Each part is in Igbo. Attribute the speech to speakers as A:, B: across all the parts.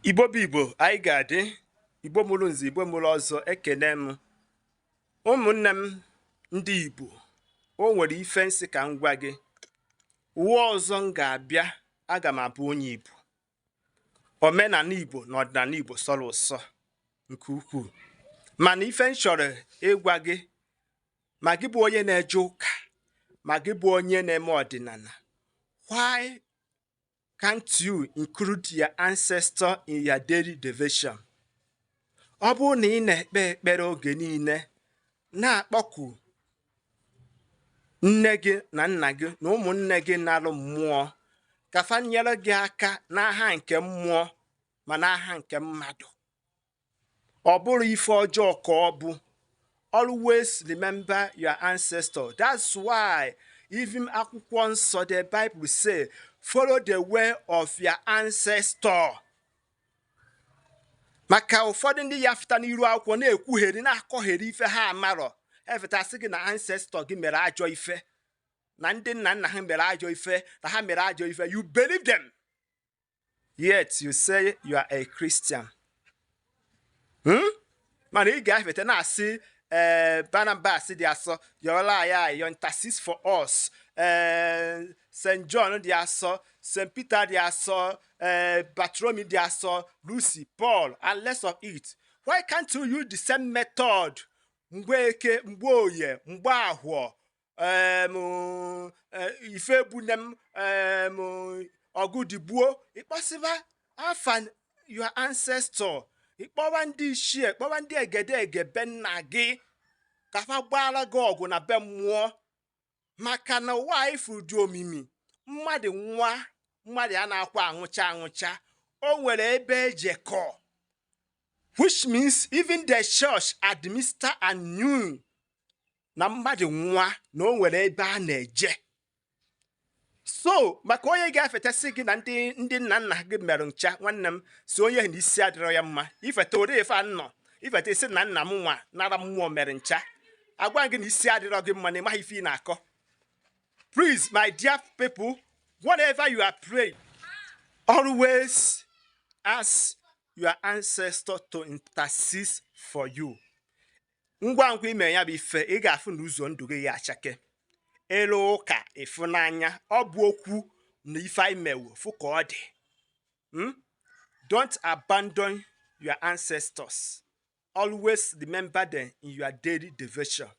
A: Igbo bụ Igbo anyị ga-adị Igbo mụrụ nze Igbo mụrụ ọzọ ekene m ụmụnne m ndị Igbo o nwere ife nsị ka m gwa gị uwe ọzọ m ga-abịa aga m abụ onye Igbo omenala Igbo na ọdịnala Igbo sọrọ ụsọ nke ukwuu mana ife m chọrọ ịgwa gị ma gị bụ onye na-eje ụka ma gị bụ onye na-eme ọdịnala why can't you include your ancestor in your daily devotion? Ọ bụrụ na ị na-ekpe ekpere oge niile na-akpọku nne gị na nna gị na ụmụnne gị na-alụ mmụọ ka fa nyere gị aka n'aha nke mmụọ ma n'aha nke mmadụ, ọ bụrụ ife ọjọọ ka ọ bụ. Always remember your ancestor. That's why even akwụkwọ nsọ the Bible say follow the way of your ancestor. Maka ụfọdụ ndị ya fụta n'iru akwụkwọ na-ekwugheri na-akọgheri ife ha amarọ efetasị gị na ancestor gị mere ajọ ife na ndị nna nna ha mere ajọ ife na ha mere ajọ ife, you believe them yet you say you are a Christian. Mana ị ga-efeta na-asị Barnabas dị asọ yọrọla ya you intercede for us, St. John dị asọ, St. Peter dị asọ, Bartholomew dị asọ, Lucy, Paul, and less of it. Why can't you use the same method? Mgbe eke, mgbe oye, mgbe ahụọ, ife bunem, ọgụdịgbuo, ịkpọsịba afa your ancestor, ịkpọwa ndị ichie, kpọwa ndị egedege be nna gị ka fa gbara gị ọgụ na be mmụọ. Maka na ụwa ifu dị omimi mmadụ nwa mmadụ a na-akwa anwụcha anwụcha o nwere ebe ejekọ, which means even the church administer and knew na mmadụ nwa na o nwere ebe a na-eje. So maka onye ga-efetasị gị na ndị nna nna gị mere ncha, nwanne m si onye na isi adịrọ ya mma. Ifeta ode ife anọ ifeta isi na nna m nwa nara mmụọ mere ncha, agwa gị na isi adịrọ gị mma na ịmaghị ife ị na-akọ. Please, my dear people, whatever you are praying, always ask your ancestor to intercede for you. Ngwa ngwa ime ya bụ ife ị ga-afụ na ụzọ ndụ gị ya achake. Elu ụka ịfụnanya ọ bụ okwu na ife anyị mewo fụ ka ọ dị. Don't abandon your ancestors. Always remember them in your daily devotion.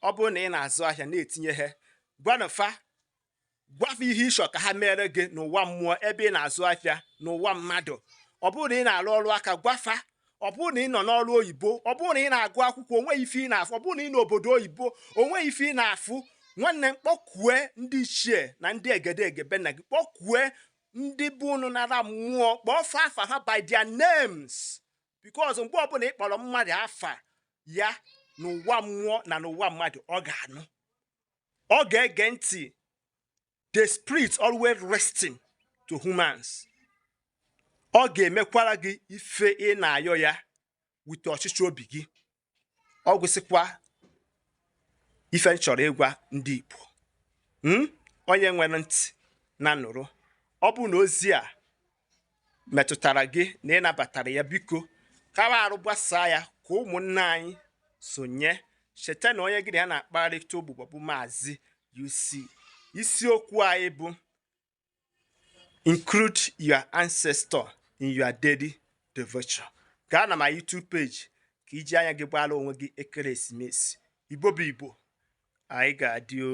A: Ọ bụrụ na ị na-azụ ahịa na-etinye ha, gwafa ihe ịchọ ka ha mere gị n'ụwa mmụọ ebe ị na-azụ ahịa n'ụwa mmadụ. Ọ bụrụ na ị na-arụ ọrụ aka, gwafa. Ọ bụrụ na ị nọ n'ọrụ oyibo, ọ bụrụ na ị na-agụ akwụkwọ onwe ife ị na-afụ, ọ bụrụ na ị n'obodo oyibo onwe ife ị na-afụ, nwanne m kpọkwue ndị ichie na ndị egedege be nna gị, kpọkwue ndị bụ unu nara mmụọ, kpọọ afa ha by their names, because mgbe ọbụla ị kpọrọ mmadụ afa ya n'ụwa mmụọ na n'ụwa mmadụ ọ ga-anụ, ọ ga-ege ntị. The spirit always resting to humans. Ọ ga-emekwara gị ife ị na-ayọ ya wite ọchịchị obi gị. Ọ gwụsịkwa ife m chọrọ ịgwa ndị Igbo, onye nwere ntị na nụrụ. Ọ bụ na ozi a metụtara gị na ị nabatara ya, biko kawa arụ gbasaa ya ka ụmụnne anyị sonye. Cheta na onye gị na ya na-akparịta ogbugbo bụ Maazi-UC. Isiokwu anyị bụ include your ancestor in your daily devotion. Gaa na my YouTube page ka iji anya gị gbara onwe gị ekeresimesi. Igbo bụ Igbo, anyị ga-adị o.